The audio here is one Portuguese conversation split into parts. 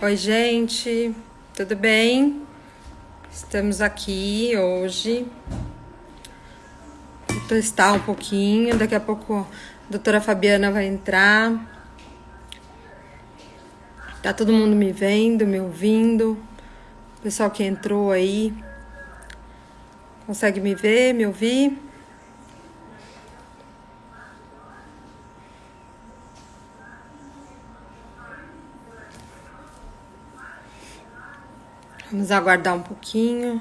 Oi, gente, tudo bem? Estamos aqui hoje. Vou testar um pouquinho. Daqui a pouco a doutora Fabiana vai entrar. Tá todo mundo me vendo, me ouvindo. O pessoal que entrou aí consegue me ver, me ouvir? Vamos aguardar um pouquinho.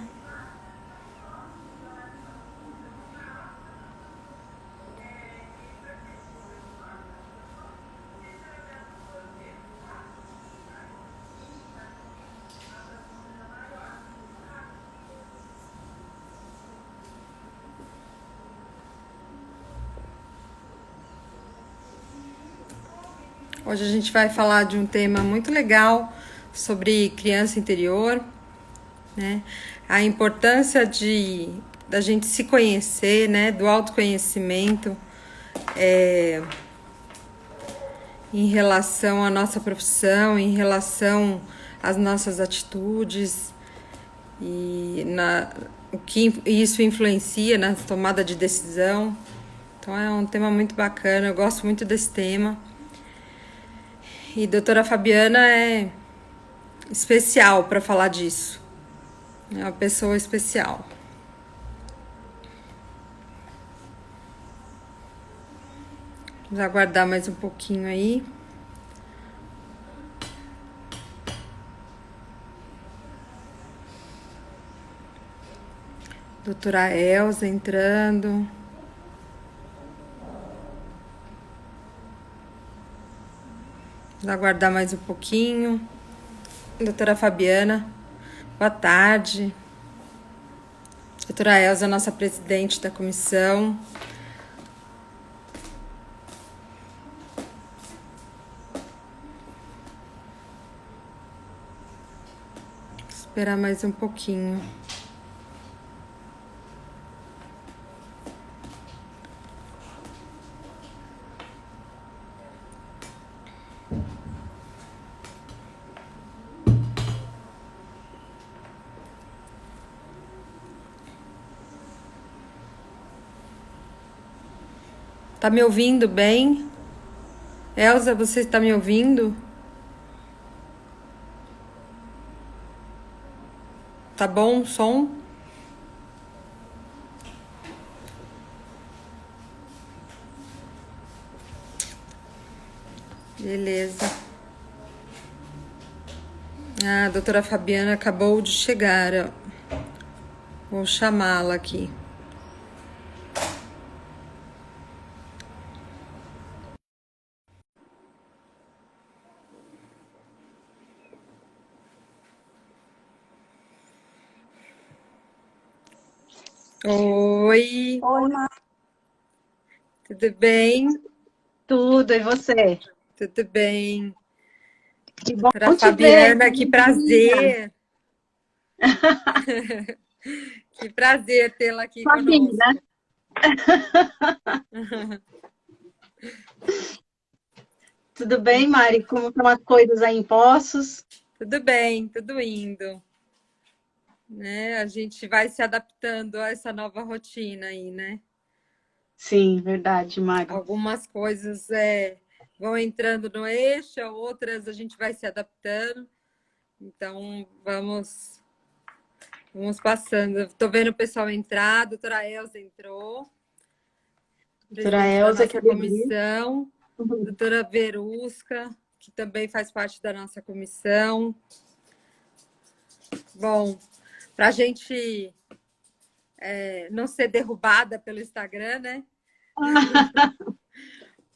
Hoje a gente vai falar de um tema muito legal sobre criança interior, né? A importância da gente se conhecer, né? Do autoconhecimento em relação à nossa profissão, em relação às nossas atitudes e o que isso influencia na tomada de decisão. Então é um tema muito bacana, eu gosto muito desse tema. E a doutora Fabiana é especial para falar disso. É uma pessoa especial. Vamos aguardar mais um pouquinho aí. Doutora Elza entrando. Vamos aguardar mais um pouquinho. Doutora Fabiana, boa tarde. Doutora Elza, nossa presidente da comissão. Vou esperar mais um pouquinho. Tá me ouvindo bem? Elza, você está me ouvindo? Tá bom o som? Beleza. A doutora Fabiana acabou de chegar. Vou chamá-la aqui. Oi, Oi, Mar... tudo bem? Tudo, e você? Tudo bem. Que Doutora bom te ver, que Fabiana, que alegria. prazer. Que prazer tê-la aqui Família. conosco. Tudo bem, Mari? Como estão as coisas aí em Poços? Tudo bem, tudo indo, né? A gente vai se adaptando a essa nova rotina aí, né? Sim, verdade, Mari. Algumas coisas vão entrando no eixo, outras a gente vai se adaptando. Então, vamos passando. Estou vendo o pessoal entrar, a doutora Elza entrou, Doutora presidente da Elza, que nossa alegria. comissão, doutora Verusca, que também faz parte da nossa comissão. Bom, para a gente não ser derrubada pelo Instagram, né?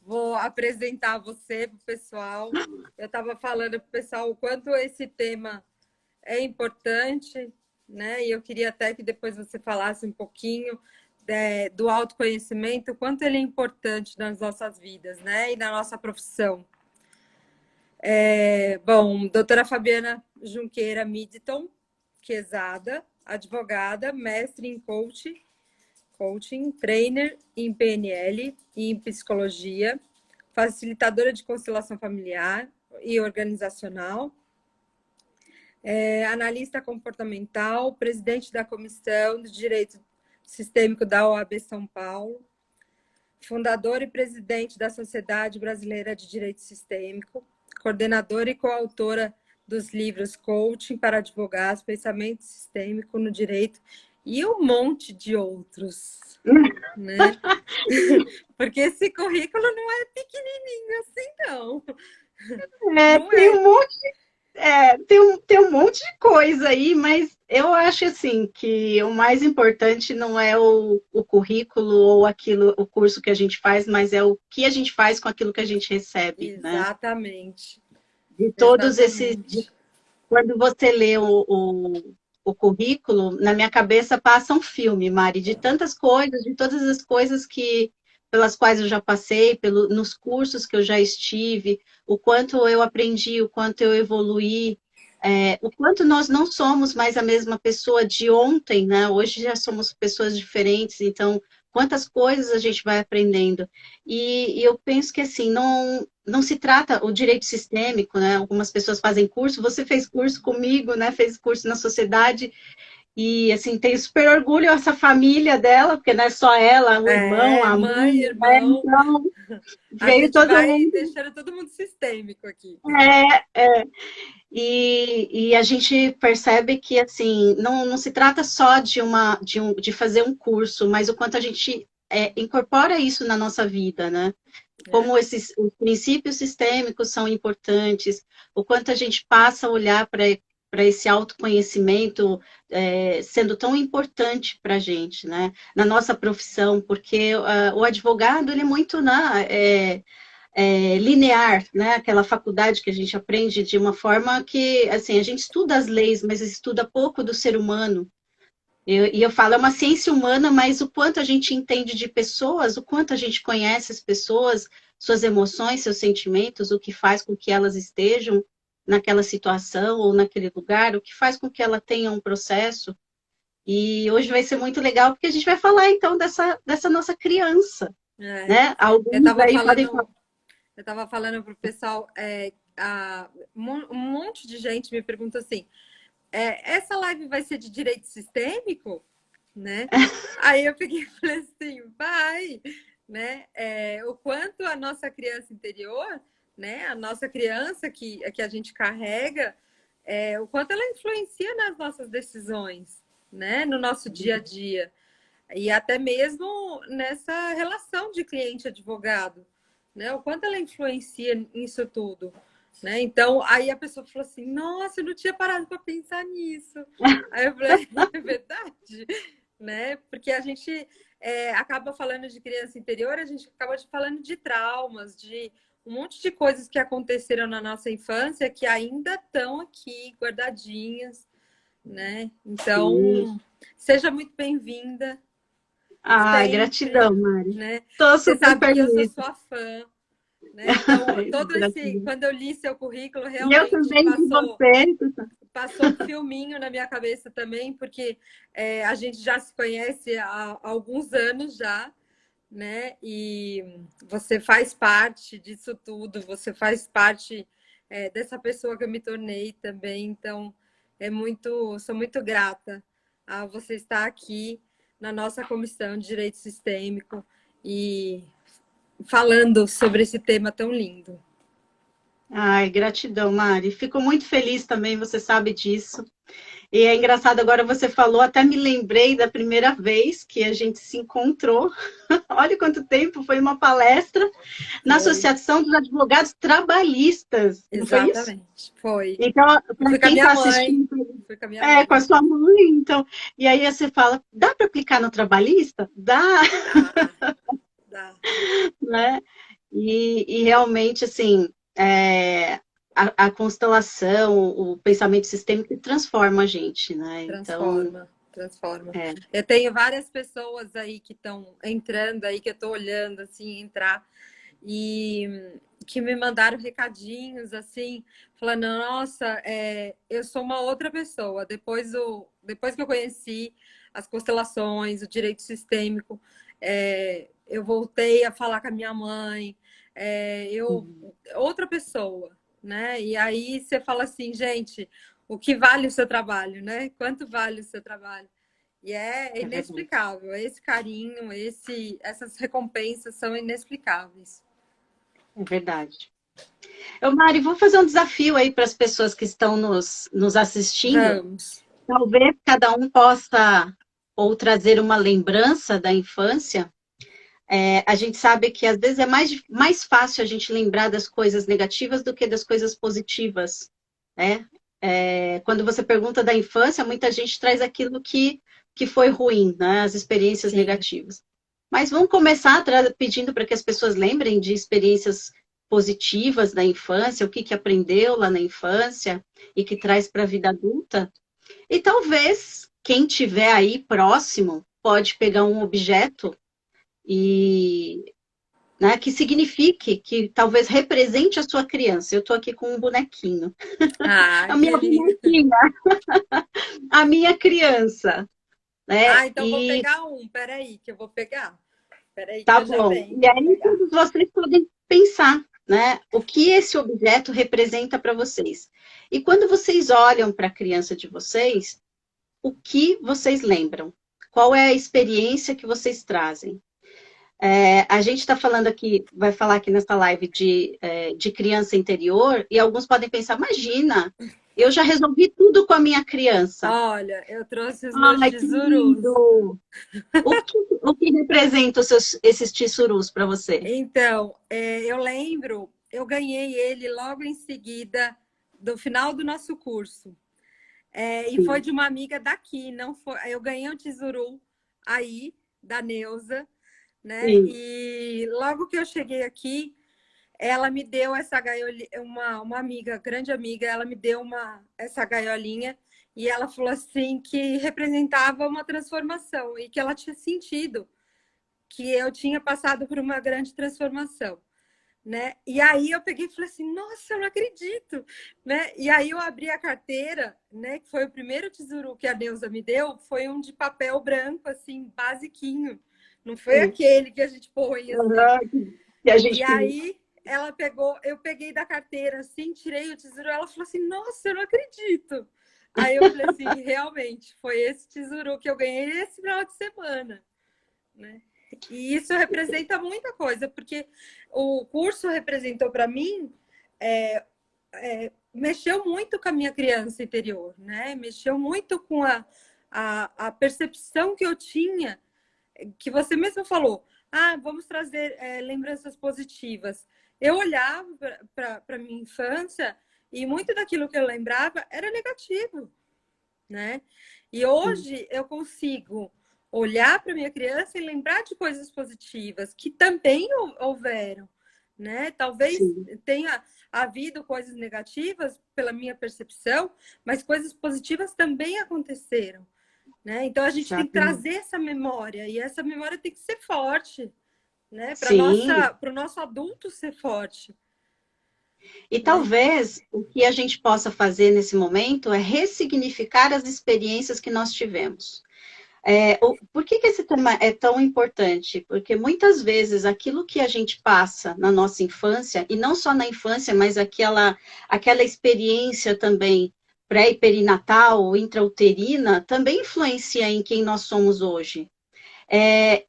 Vou apresentar você para o pessoal. Eu estava falando para o pessoal o quanto esse tema é importante, né? E eu queria até que depois você falasse um pouquinho do autoconhecimento, o quanto ele é importante nas nossas vidas, né? E na nossa profissão. Bom, doutora Fabiana Junqueira Middleton, quesada, advogada, mestre em coaching, trainer em PNL e em psicologia, facilitadora de constelação familiar e organizacional, analista comportamental, presidente da Comissão de Direito Sistêmico da OAB São Paulo, fundadora e presidente da Sociedade Brasileira de Direito Sistêmico, coordenadora e coautora dos livros Coaching para Advogados, Pensamento Sistêmico no Direito e um monte de outros, né? Porque esse currículo não é pequenininho assim, não. Não Tem é. um monte, tem um monte de coisa aí, mas eu acho assim que o mais importante não é o currículo ou aquilo, o curso que a gente faz, mas é o que a gente faz com aquilo que a gente recebe, né? Exatamente. De todos esses, Exatamente. quando você lê o currículo, na minha cabeça passa um filme, Mari, de tantas coisas, de todas as coisas que pelas quais eu já passei, nos cursos que eu já estive, o quanto eu aprendi, o quanto eu evoluí, o quanto nós não somos mais a mesma pessoa de ontem, né? Hoje já somos pessoas diferentes, então quantas coisas a gente vai aprendendo. E eu penso que assim, não se trata o direito sistêmico, né? Algumas pessoas fazem curso, você fez curso comigo, né? Fez curso na sociedade, e assim, tenho super orgulho dessa família dela, porque não é só ela, o irmão, a Mãe, mãe, né? irmão, Então, a veio gente todo vai mundo. deixando todo mundo sistêmico aqui. E a gente percebe que assim não se trata só de fazer um curso, mas o quanto a gente incorpora isso na nossa vida, né? Né? Como os princípios sistêmicos são importantes, o quanto a gente passa a olhar para esse autoconhecimento sendo tão importante para a gente, né? Na nossa profissão, porque o advogado ele é muito, né? Linear, né? Aquela faculdade que a gente aprende de uma forma que, assim, a gente estuda as leis, mas estuda pouco do ser humano. E eu falo, é uma ciência humana, mas o quanto a gente entende de pessoas, o quanto a gente conhece as pessoas, suas emoções, seus sentimentos, o que faz com que elas estejam naquela situação ou naquele lugar, o que faz com que ela tenha um processo. E hoje vai ser muito legal, porque a gente vai falar, então, dessa nossa criança, É. né? Eu Alguns estava aí podem falando, falar, eu estava falando pro pessoal, um monte de gente me pergunta assim, essa live vai ser de direito sistêmico, né? Aí eu peguei e falei assim, vai, né? O quanto a nossa criança interior, né? A nossa criança que a gente carrega, o quanto ela influencia nas nossas decisões, né? No nosso dia a dia. E até mesmo nessa relação de cliente-advogado, né? O quanto ela influencia nisso tudo, né? Então, aí a pessoa falou assim, nossa, eu não tinha parado para pensar nisso. Aí eu falei, é verdade, né? Porque a gente acaba falando de criança interior, a gente acaba falando de traumas, de um monte de coisas que aconteceram na nossa infância que ainda estão aqui guardadinhas, né? sim. Então, seja muito bem-vinda Ai, sempre, gratidão, Mari. né? Tô Você super sabe que eu sou feliz. sua fã, né? Então, Gratidão. quando eu li seu currículo, E eu realmente também de você. passou um filminho na minha cabeça também, porque a gente já se conhece há alguns anos já, né? E você faz parte disso tudo, você faz parte dessa pessoa que eu me tornei também. Então, sou muito grata a você estar aqui na nossa comissão de direito sistêmico e falando sobre esse tema tão lindo. Ai, gratidão, Mari. Fico muito feliz também, você sabe disso. E é engraçado, agora você falou, até me lembrei da primeira vez que a gente se encontrou. Olha quanto tempo, foi uma palestra na Foi, Associação dos Advogados Trabalhistas, não foi isso? exatamente, foi. Então, E para fui com a quem minha está mãe, assistindo, fui com a minha mãe. com a sua mãe, então, e aí você fala, dá para aplicar no trabalhista? Dá, Dá, dá. né? E realmente, assim, a constelação, o pensamento sistêmico transforma a gente, né? Então, Transforma, transforma. é, Eu tenho várias pessoas aí que estão entrando aí, que eu estou olhando assim, entrar, e que me mandaram recadinhos assim, falando, nossa, eu sou uma outra pessoa. Depois que eu conheci as constelações, o direito sistêmico, eu voltei a falar com a minha mãe, outra pessoa, né? E aí você fala assim, gente. o que vale o seu trabalho, né? Quanto vale o seu trabalho? E é É verdade. inexplicável. Esse carinho, essas recompensas são inexplicáveis. É verdade. Eu, Mari, vou fazer um desafio aí para as pessoas que estão nos assistindo. Vamos. Talvez cada um possa ou trazer uma lembrança da infância. A gente sabe que às vezes é mais fácil a gente lembrar das coisas negativas do que das coisas positivas, né? Quando você pergunta da infância, muita gente traz aquilo que foi ruim, né? As experiências Sim. negativas. Mas vamos começar pedindo para que as pessoas lembrem de experiências positivas da infância, o que aprendeu lá na infância e que traz para a vida adulta. E talvez quem tiver aí próximo pode pegar um objeto e, né, que signifique, que talvez represente a sua criança. Eu estou aqui com um bonequinho. Ah, A que minha lindo. bonequinha, a minha criança, né? Ah, então vou E pegar um. Peraí, que eu vou pegar. Peraí, que tá eu já bom. venho. E Vou aí pegar. todos vocês podem pensar, né? O que esse objeto representa para vocês. E quando vocês olham para a criança de vocês, o que vocês lembram? Qual é a experiência que vocês trazem? A gente está falando aqui, vai falar aqui nessa live de criança interior, e alguns podem pensar, imagina, eu já resolvi tudo com a minha criança. Olha, eu trouxe os meus Ai, que tsurus. lindo! O que representa esses tissurus para você? Então, eu lembro, eu ganhei ele logo em seguida do final do nosso curso. E foi Sim, de uma amiga daqui, não foi. Eu ganhei um tsuru aí, da Neuza, né? sim, E logo que eu cheguei aqui, ela me deu essa gaiolinha, uma amiga, grande amiga, ela me deu essa gaiolinha e ela falou assim que representava uma transformação e que ela tinha sentido que eu tinha passado por uma grande transformação, né? E aí eu peguei e falei assim, nossa, eu não acredito, né? E aí eu abri a carteira, né? Que foi o primeiro tesouro que a Neuza me deu, foi um de papel branco, assim, basiquinho. Não foi sim. aquele que a gente põe assim. Aham, que a E gente queria. aí ela pegou, eu peguei da carteira assim, tirei o tesouro, ela falou assim, nossa, eu não acredito. Aí eu falei assim, realmente, foi esse tesouro que eu ganhei esse final de semana, né? E isso representa muita coisa, porque o curso representou para mim, mexeu muito com a minha criança interior, né? Mexeu muito com a percepção que eu tinha, que você mesmo falou, vamos trazer lembranças positivas. Eu olhava para a minha infância e muito daquilo que eu lembrava era negativo, né? E hoje eu consigo olhar para minha criança e lembrar de coisas positivas que também houveram, né? Talvez Sim, tenha havido coisas negativas pela minha percepção, mas coisas positivas também aconteceram, né? Então a gente tem que exatamente. trazer essa memória e essa memória tem que ser forte, né? Sim, Para o nosso adulto ser forte, e né? talvez o que a gente possa fazer nesse momento é ressignificar as experiências que nós tivemos. Por que esse tema é tão importante? Porque muitas vezes aquilo que a gente passa na nossa infância, e não só na infância, mas aquela experiência também pré e perinatal ou intrauterina, também influencia em quem nós somos hoje. É,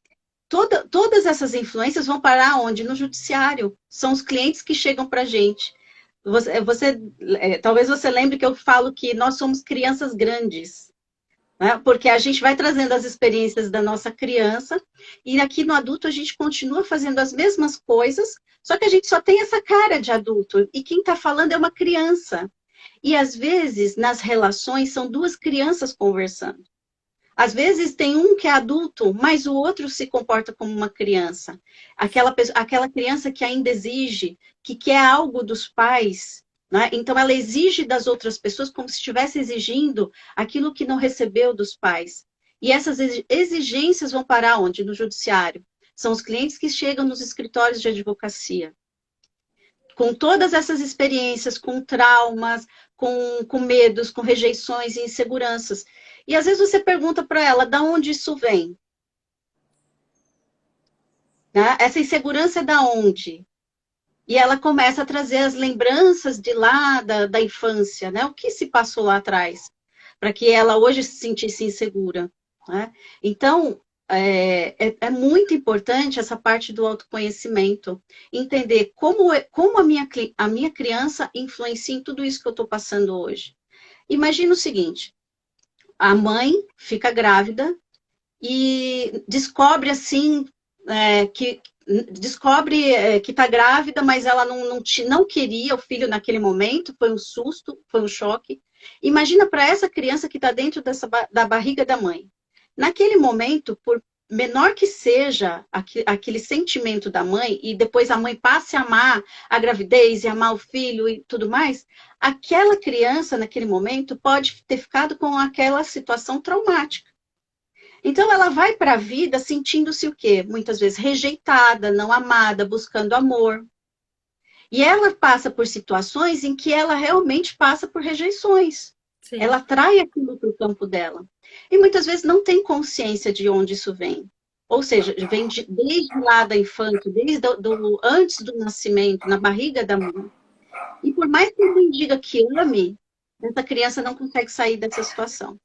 todas essas influências vão parar onde? No judiciário. São os clientes que chegam para a gente. Talvez você lembre que eu falo que nós somos crianças grandes, né? Porque a gente vai trazendo as experiências da nossa criança e aqui no adulto a gente continua fazendo as mesmas coisas, só que a gente só tem essa cara de adulto e quem está falando é uma criança. E às vezes nas relações são duas crianças conversando. Às vezes tem um que é adulto, mas o outro se comporta como uma criança. Aquela criança que ainda exige, que quer algo dos pais, né? Então ela exige das outras pessoas como se estivesse exigindo aquilo que não recebeu dos pais. E essas exigências vão parar onde? No judiciário. São os clientes que chegam nos escritórios de advocacia. Com todas essas experiências, com traumas, com medos, com rejeições e inseguranças. E às vezes você pergunta para ela, da onde isso vem? Né? Essa insegurança é da onde? E ela começa a trazer as lembranças de lá da infância, né? O que se passou lá atrás, para que ela hoje se sentisse insegura, né? Então, é muito importante essa parte do autoconhecimento, entender como a minha criança influencia em tudo isso que eu estou passando hoje. Imagina o seguinte, a mãe fica grávida e descobre assim que que está grávida, mas ela não queria o filho naquele momento, foi um susto, foi um choque. Imagina para essa criança que está dentro da barriga da mãe. Naquele momento, por menor que seja aquele sentimento da mãe, e depois a mãe passe a amar a gravidez e amar o filho e tudo mais, aquela criança, naquele momento, pode ter ficado com aquela situação traumática. Então, ela vai para a vida sentindo-se o quê? Muitas vezes rejeitada, não amada, buscando amor. E ela passa por situações em que ela realmente passa por rejeições. Sim. Ela atrai aquilo para o campo dela. E muitas vezes não tem consciência de onde isso vem. Ou seja, vem desde lá da infância, antes do nascimento, na barriga da mãe. E por mais que alguém diga que ame, essa criança não consegue sair dessa situação.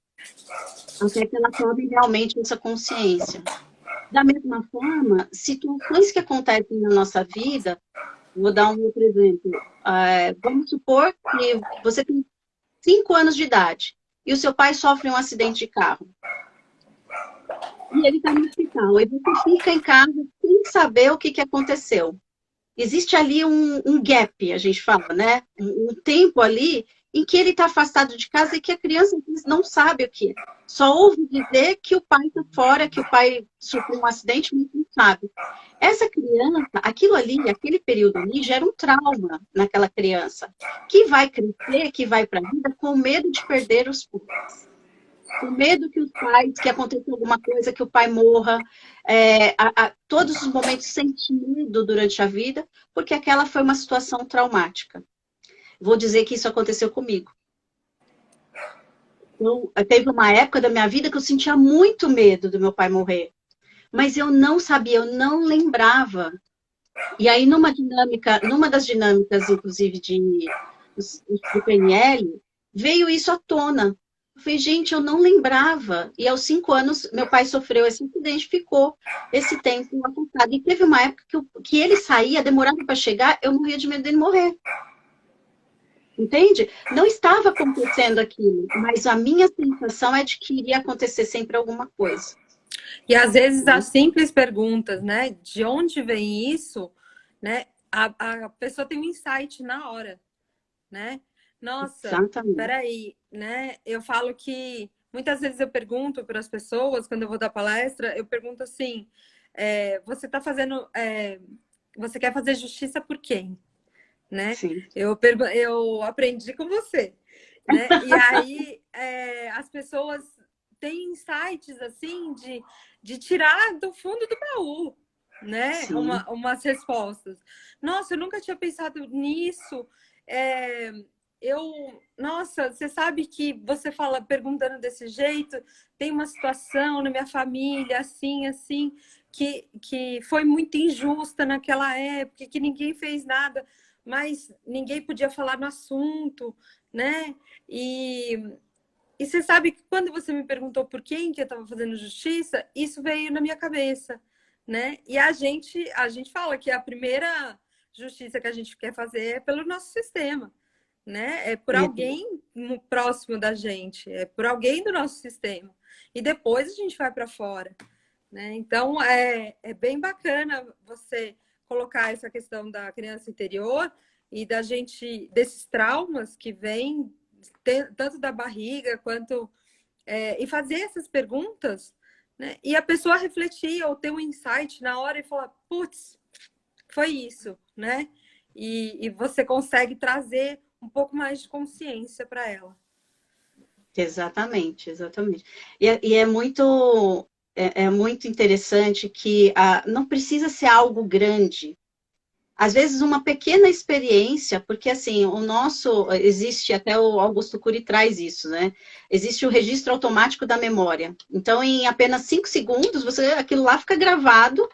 Até que ela tome realmente essa consciência. Da mesma forma, situações que acontecem na nossa vida, vou dar um outro exemplo. Vamos supor que você tem 5 anos de idade e o seu pai sofre um acidente de carro. E ele está no hospital. E você fica em casa sem saber o que aconteceu. Existe ali um gap, a gente fala, né? Um tempo ali em que ele está afastado de casa e que a criança não sabe o que é. Só ouve dizer que o pai está fora, que o pai sofreu um acidente, mas não sabe. Essa criança, aquilo ali, aquele período ali, gera um trauma naquela criança, que vai crescer, que vai para a vida com medo de perder os pais. Com medo que aconteça alguma coisa, que o pai morra, todos os momentos sentindo durante a vida, porque aquela foi uma situação traumática. Vou dizer que isso aconteceu comigo. Teve uma época da minha vida que eu sentia muito medo do meu pai morrer, mas eu não sabia, eu não lembrava. E aí, numa das dinâmicas, inclusive, do PNL, veio isso à tona. Eu falei, gente, eu não lembrava. E aos 5 anos, meu pai sofreu esse acidente, ficou esse tempo afastado. E teve uma época que ele saía, demorava para chegar, eu morria de medo dele morrer. Entende? Não estava acontecendo aquilo, mas a minha sensação é de que iria acontecer sempre alguma coisa. E às vezes as simples perguntas, né? De onde vem isso, né? A pessoa tem um insight na hora, né? Nossa, Exatamente. peraí, né? Eu falo que muitas vezes eu pergunto para as pessoas, quando eu vou dar palestra, eu pergunto assim: você está fazendo. Você quer fazer justiça por quem? Né? Eu aprendi com você. Né? E aí as pessoas têm insights assim de tirar do fundo do baú, né? Umas respostas. Nossa, eu nunca tinha pensado nisso. Nossa, você sabe que você fala perguntando desse jeito, tem uma situação na minha família, assim, que foi muito injusta naquela época, que ninguém fez nada, mas ninguém podia falar no assunto, né? E você sabe que quando você me perguntou por quem que eu estava fazendo justiça, isso veio na minha cabeça, né? E a gente fala que a primeira justiça que a gente quer fazer é pelo nosso sistema, né? É por alguém próximo da gente, é por alguém do nosso sistema. E depois a gente vai para fora, né? Então, é bem bacana você colocar essa questão da criança interior e da gente, desses traumas que vêm tanto da barriga quanto... e fazer essas perguntas, né? E a pessoa refletir ou ter um insight na hora e falar, putz, foi isso, né? E você consegue trazer um pouco mais de consciência para ela. Exatamente, exatamente. E é muito interessante que não precisa ser algo grande Às vezes uma pequena experiência, porque assim, o nosso, existe até o Augusto Cury traz isso, né? Existe o registro automático da memória. Então, em apenas 5 segundos, aquilo lá fica gravado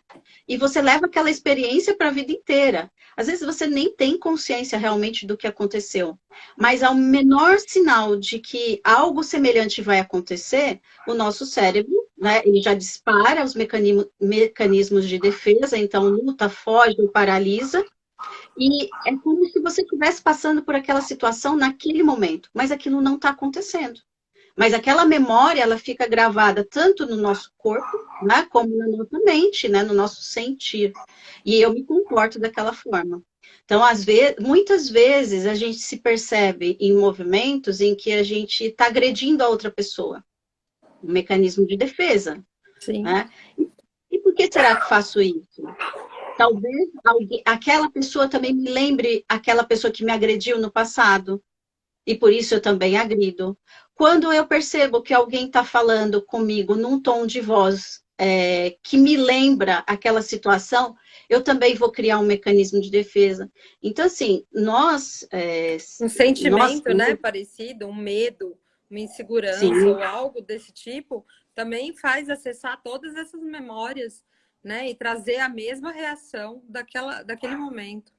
e você leva aquela experiência para a vida inteira. Às vezes você nem tem consciência realmente do que aconteceu, mas ao menor sinal de que algo semelhante vai acontecer, o nosso cérebro, né, ele já dispara os mecanismos de defesa, então luta, foge ou paralisa, e é como se você estivesse passando por aquela situação naquele momento, mas aquilo não está acontecendo. Mas aquela memória, ela fica gravada tanto no nosso corpo, né, como na nossa mente, né, no nosso sentir. E eu me comporto daquela forma. Então, muitas vezes, a gente se percebe em movimentos em que a gente está agredindo a outra pessoa. Um mecanismo de defesa. Sim. Né? E por que será que faço isso? Talvez aquela pessoa também me lembre aquela pessoa que me agrediu no passado. E por isso eu também agrido. Quando eu percebo que alguém está falando comigo num tom de voz que me lembra aquela situação, eu também vou criar um mecanismo de defesa. Então, assim, Um sentimento, né, parecido, um medo, uma insegurança sim, ou algo desse tipo, também faz acessar todas essas memórias, né, e trazer a mesma reação daquele momento.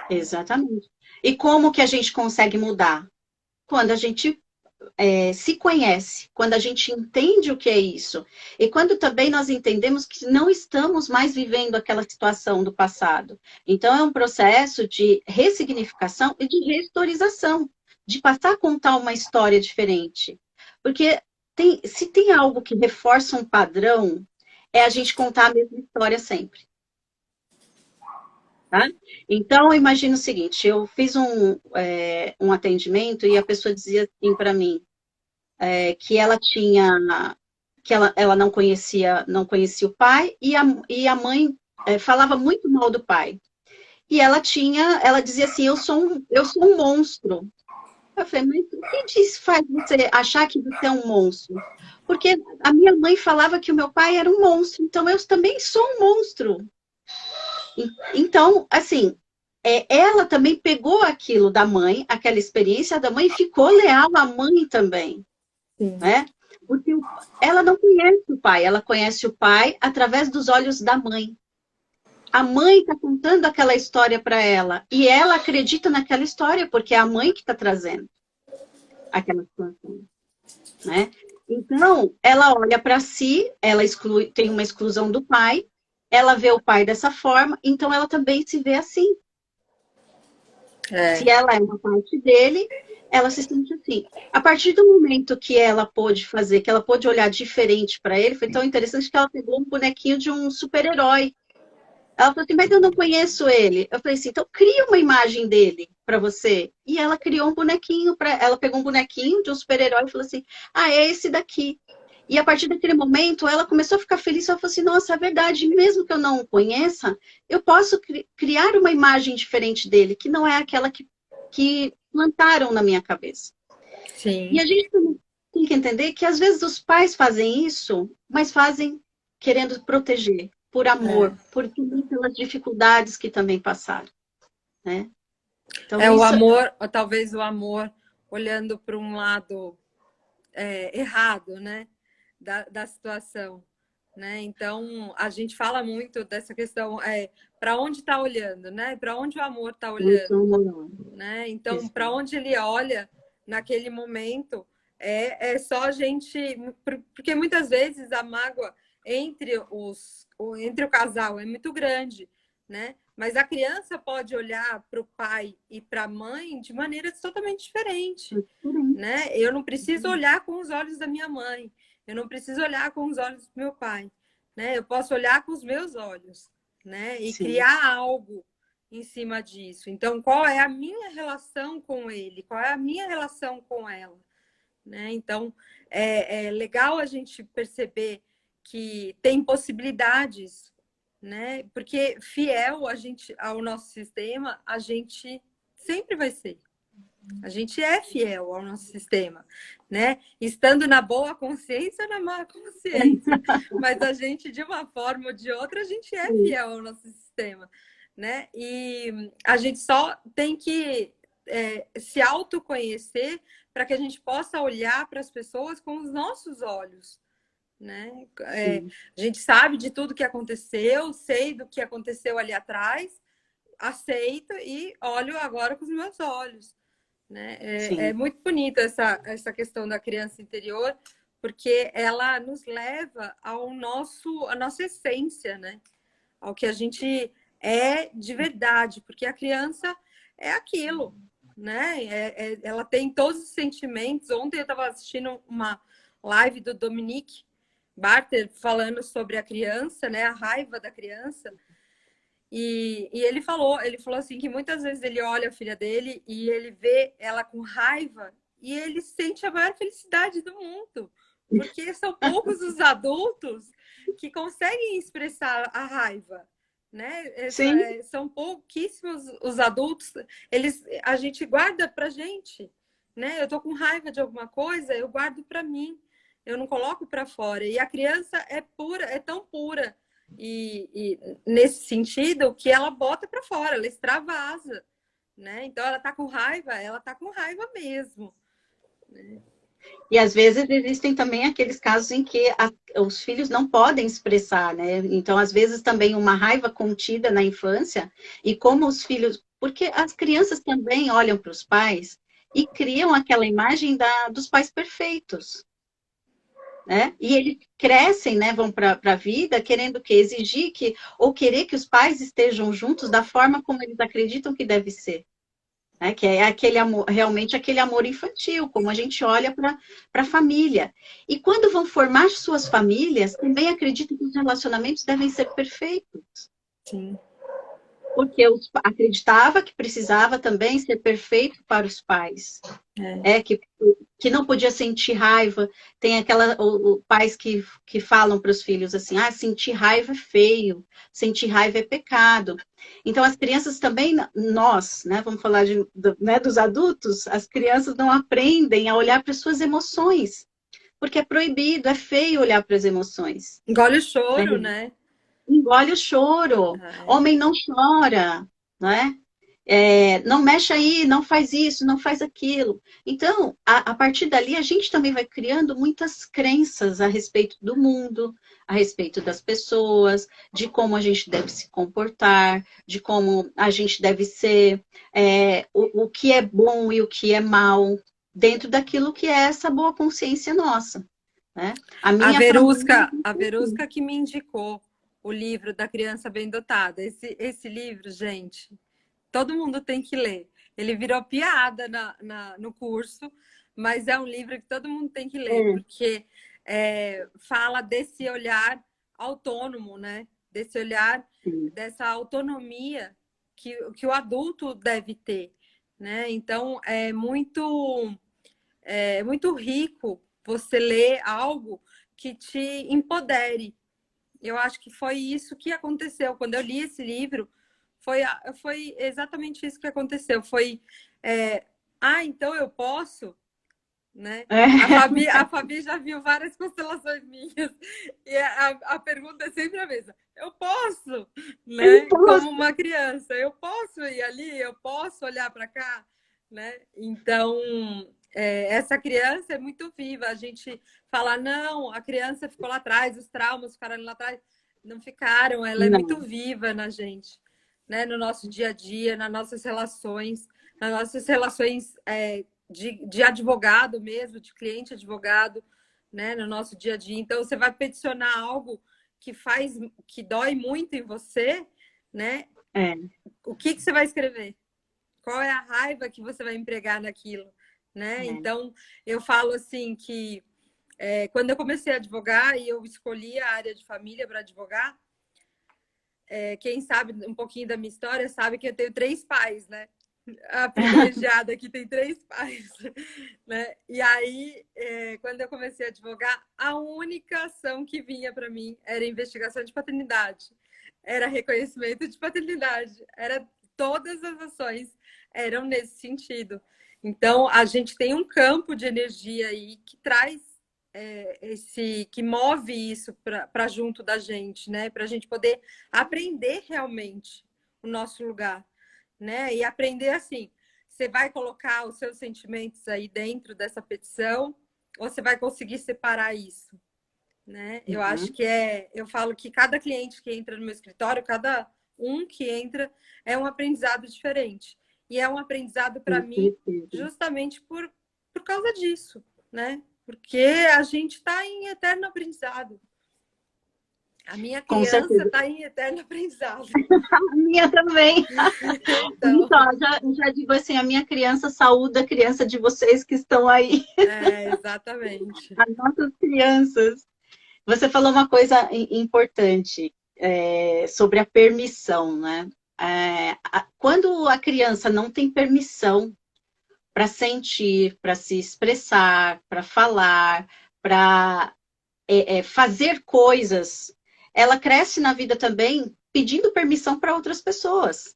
exatamente. E como que a gente consegue mudar? Quando a gente se conhece, quando a gente entende o que é isso. E quando também nós entendemos que não estamos mais vivendo aquela situação do passado. Então, é um processo de ressignificação e de rehistorização, de passar a contar uma história diferente. Porque se tem algo que reforça um padrão, é a gente contar a mesma história sempre. Tá? Então, imagina o seguinte, eu fiz um atendimento e a pessoa dizia assim para mim, que ela tinha, que ela não conhecia o pai, e a mãe falava muito mal do pai. E ela dizia assim, eu sou um monstro. Eu falei, mas o que faz você achar que você é um monstro? Porque a minha mãe falava que o meu pai era um monstro, então eu também sou um monstro. Então, assim, ela também pegou aquilo da mãe, aquela experiência da mãe, e ficou leal à mãe também. Sim. Né? Porque ela não conhece o pai, ela conhece o pai através dos olhos da mãe. A mãe está contando aquela história para ela e ela acredita naquela história porque é a mãe que está trazendo aquela situação, né? Então, ela olha para si, ela tem uma exclusão do pai, ela vê o pai dessa forma, então ela também se vê assim. Se ela é uma parte dele, ela se sente assim. A partir do momento que ela pôde fazer, que ela pôde olhar diferente para ele, foi tão interessante que ela pegou um bonequinho de um super-herói. Ela falou assim, mas eu não conheço ele. Eu falei assim, então cria uma imagem dele para você. E ela criou um bonequinho, ela pegou um bonequinho de um super-herói e falou assim, é esse daqui. E a partir daquele momento, ela começou a ficar feliz. Ela falou assim, nossa, é verdade, mesmo que eu não o conheça, eu posso criar uma imagem diferente dele, que não é aquela que plantaram na minha cabeça. Sim. E a gente tem que entender que às vezes os pais fazem isso, mas fazem querendo proteger, por amor, pelas dificuldades que também passaram. Né? Então, o amor, talvez o amor olhando para um lado errado, né? Da situação. Né? Então, a gente fala muito dessa questão, para onde está olhando, né? Para onde o amor está olhando. Né? Então, para onde ele olha naquele momento, é só a gente... Porque muitas vezes a mágoa entre o casal é muito grande, né? Mas a criança pode olhar para o pai e para a mãe de maneira totalmente diferente. Né? Eu não preciso olhar com os olhos da minha mãe. Eu não preciso olhar com os olhos do meu pai, né? Eu posso olhar com os meus olhos, né? E criar algo em cima disso. Então, qual é a minha relação com ele? Qual é a minha relação com ela? Né? Então, é legal a gente perceber que tem possibilidades, né? Porque fiel ao nosso sistema, a gente sempre vai ser. A gente é fiel ao nosso sistema, né? Estando na boa consciência ou na má consciência. Mas a gente, de uma forma ou de outra, a gente é fiel ao nosso sistema, né? E a gente só tem que se autoconhecer para que a gente possa olhar para as pessoas com os nossos olhos, né? A gente sabe de tudo que aconteceu, sei do que aconteceu ali atrás, aceito e olho agora com os meus olhos, né? É Sim. muito bonita essa questão da criança interior, porque ela nos leva à nossa essência, né? Ao que a gente é de verdade, porque a criança é aquilo, né? Ela tem todos os sentimentos. Ontem eu estava assistindo uma live do Dominique Barter falando sobre a criança, né? A raiva da criança. E ele falou assim que muitas vezes ele olha a filha dele e ele vê ela com raiva e ele sente a maior felicidade do mundo, porque são poucos os adultos que conseguem expressar a raiva, né? Sim. São pouquíssimos os adultos, a gente guarda pra gente, né? Eu tô com raiva de alguma coisa, eu guardo pra mim, eu não coloco pra fora. E a criança é pura, é tão pura e nesse sentido que ela bota para fora, ela extravasa, né? Então ela tá com raiva mesmo. Né? E às vezes existem também aqueles casos em que os filhos não podem expressar, né? Então, às vezes também uma raiva contida na infância, e como os filhos. Porque as crianças também olham para os pais e criam aquela imagem dos pais perfeitos. Né? E eles crescem, né? Vão para a vida querendo que exigir que, ou querer que os pais estejam juntos da forma como eles acreditam que deve ser. Né? Que é aquele amor, realmente aquele amor infantil, como a gente olha para a família. E quando vão formar suas famílias, também acreditam que os relacionamentos devem ser perfeitos. Sim. Porque eu acreditava que precisava também ser perfeito para os pais. Que não podia sentir raiva. Tem pais que falam para os filhos assim: ah, sentir raiva é feio, sentir raiva é pecado. Então, as crianças também, nós, né, vamos falar né, dos adultos, as crianças não aprendem a olhar para as suas emoções, porque é proibido, é feio olhar para as emoções. Engole o Né? choro, né? Engole o choro, homem não chora, né? Não mexe aí, não faz isso, não faz aquilo. Então, a partir dali, a gente também vai criando muitas crenças a respeito do mundo, a respeito das pessoas, de como a gente deve se comportar, de como a gente deve ser, o que é bom e o que é mal, dentro daquilo que é essa boa consciência nossa. Né? A minha família. A Verusca que me indicou o livro da Criança Bem Dotada. Esse livro, gente, todo mundo tem que ler. Ele virou piada no curso, mas é um livro que todo mundo tem que ler, porque fala desse olhar autônomo, né? Desse olhar, dessa autonomia que o adulto deve ter. Né? Então, é muito rico você ler algo que te empodere. Eu acho que foi isso que aconteceu. Quando eu li esse livro, foi exatamente isso que aconteceu. Então eu posso, né? A Fabi já viu várias constelações minhas e a pergunta é sempre a mesma. Eu posso, né? Como uma criança, eu posso ir ali, eu posso olhar para cá, né? Então essa criança é muito viva. A gente fala, não, a criança ficou lá atrás, os traumas ficaram lá atrás. Não ficaram, ela é muito viva na gente, né? No nosso dia a dia, nas nossas relações de advogado mesmo, de cliente advogado, né? No nosso dia a dia. Então, você vai peticionar algo que dói muito em você, né? O que você vai escrever? Qual é a raiva que você vai empregar naquilo, né? Então, eu falo assim que quando eu comecei a advogar e eu escolhi a área de família para advogar, quem sabe um pouquinho da minha história sabe que eu tenho 3 pais, né? A privilegiada que tem 3 pais, né? E aí, quando eu comecei a advogar, a única ação que vinha para mim era investigação de paternidade, era reconhecimento de paternidade, todas as ações eram nesse sentido. Então, a gente tem um campo de energia aí que traz que move isso para junto da gente, né? Para a gente poder aprender realmente o nosso lugar, né? E aprender assim, você vai colocar os seus sentimentos aí dentro dessa petição ou você vai conseguir separar isso, né? Eu acho Uhum. que eu falo que cada cliente que entra no meu escritório, cada um que entra é um aprendizado diferente. E é um aprendizado para Com mim certeza. justamente por causa disso, né? Porque a gente está em eterno aprendizado. A minha Com criança certeza. está em eterno aprendizado. A minha também. Então, Então, já digo assim, a minha criança saúda a criança de vocês que estão aí, exatamente. as nossas crianças. Você falou uma coisa importante sobre a permissão, né? Quando a criança não tem permissão para sentir, para se expressar, para falar, para fazer coisas, ela cresce na vida também pedindo permissão para outras pessoas.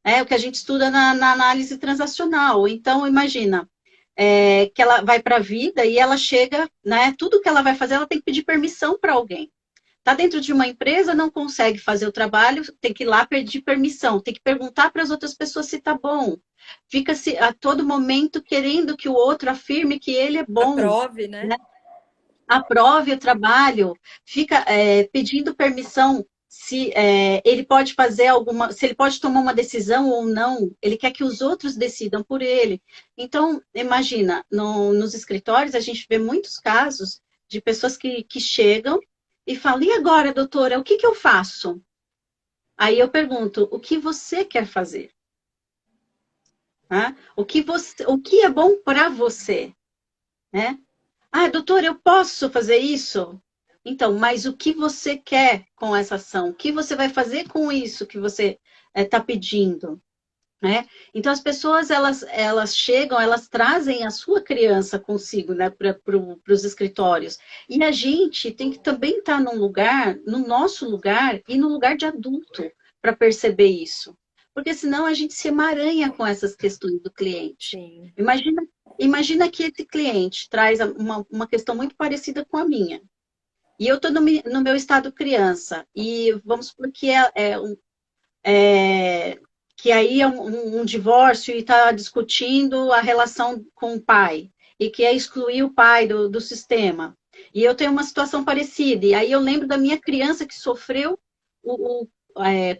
É o que a gente estuda na análise transacional. Então, imagina que ela vai para a vida e ela chega, né? Tudo que ela vai fazer, ela tem que pedir permissão para alguém. Está dentro de uma empresa, não consegue fazer o trabalho, tem que ir lá pedir permissão, tem que perguntar para as outras pessoas se está bom. Fica-se a todo momento querendo que o outro afirme que ele é bom, Aprove, né? né? Aprove o trabalho, fica pedindo permissão se ele pode fazer alguma, se ele pode tomar uma decisão ou não, ele quer que os outros decidam por ele. Então, imagina, nos escritórios a gente vê muitos casos de pessoas que chegam e falam, e agora, doutora, o que eu faço? Aí eu pergunto, o que você quer fazer? Né? O que é bom para você? Né? Ah, doutor, eu posso fazer isso? Então, mas o que você quer com essa ação? O que você vai fazer com isso que você está pedindo? Né? Então, as pessoas, elas chegam, elas trazem a sua criança consigo, né, para os escritórios. E a gente tem que também estar num lugar, no nosso lugar e no lugar de adulto, para perceber isso. Porque senão a gente se emaranha com essas questões do cliente. Sim. Imagina que esse cliente traz uma questão muito parecida com a minha. E eu estou no meu estado criança. E vamos supor que que aí é um divórcio e está discutindo a relação com o pai. E que é excluir o pai do sistema. E eu tenho uma situação parecida. E aí eu lembro da minha criança que sofreu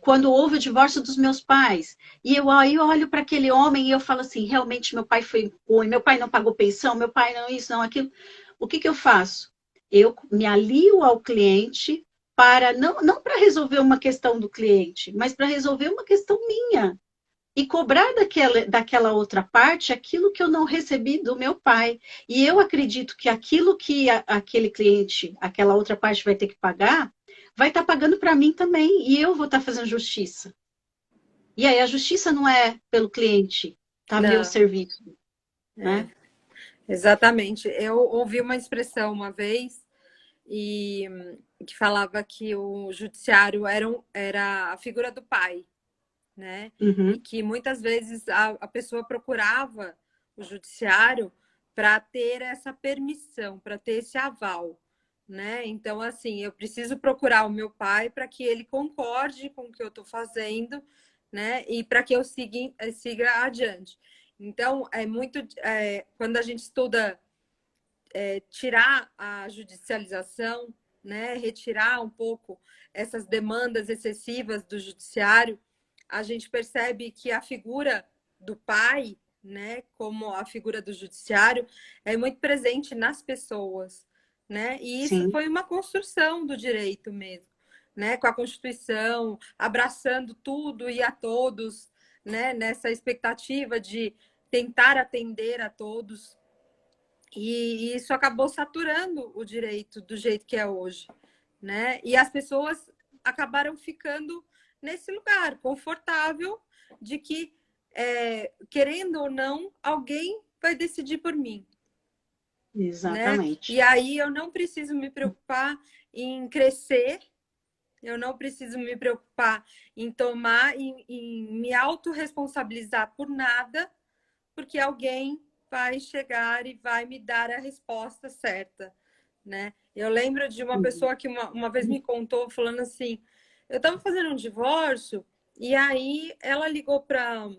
quando houve o divórcio dos meus pais. E aí eu olho para aquele homem e eu falo assim, realmente meu pai foi ruim, meu pai não pagou pensão, meu pai não isso, não aquilo. O que eu faço? Eu me alio ao cliente para não para resolver uma questão do cliente, mas para resolver uma questão minha. E cobrar daquela outra parte aquilo que eu não recebi do meu pai. E eu acredito que aquilo que aquele cliente, aquela outra parte vai ter que pagar, vai estar pagando para mim também. E eu vou estar fazendo justiça. E aí a justiça não é pelo cliente, tá? Meu Não, serviço, né? exatamente. Eu ouvi uma expressão uma vez e que falava que o judiciário era a figura do pai, né? E Uhum, que muitas vezes a pessoa procurava o judiciário para ter essa permissão, para ter esse aval, né? Então, assim, eu preciso procurar o meu pai para que ele concorde com o que eu estou fazendo, né? E para que eu siga adiante. Então, quando a gente estuda tirar a judicialização, né? Retirar um pouco essas demandas excessivas do judiciário, a gente percebe que a figura do pai, né, como a figura do judiciário, é muito presente nas pessoas, né? E isso sim. foi uma construção do direito mesmo, né? Com a Constituição, abraçando tudo e a todos, né? Nessa expectativa de tentar atender a todos. E isso acabou saturando o direito do jeito que é hoje, né? E as pessoas acabaram ficando nesse lugar confortável de que, querendo ou não, alguém vai decidir por mim, né? E Exatamente. aí eu não preciso me preocupar em crescer, eu não preciso me preocupar em tomar, em me autorresponsabilizar por nada, porque alguém vai chegar e vai me dar a resposta certa, né? Eu lembro de uma Uhum. pessoa que uma vez me contou falando assim, eu estava fazendo um divórcio E aí ela ligou para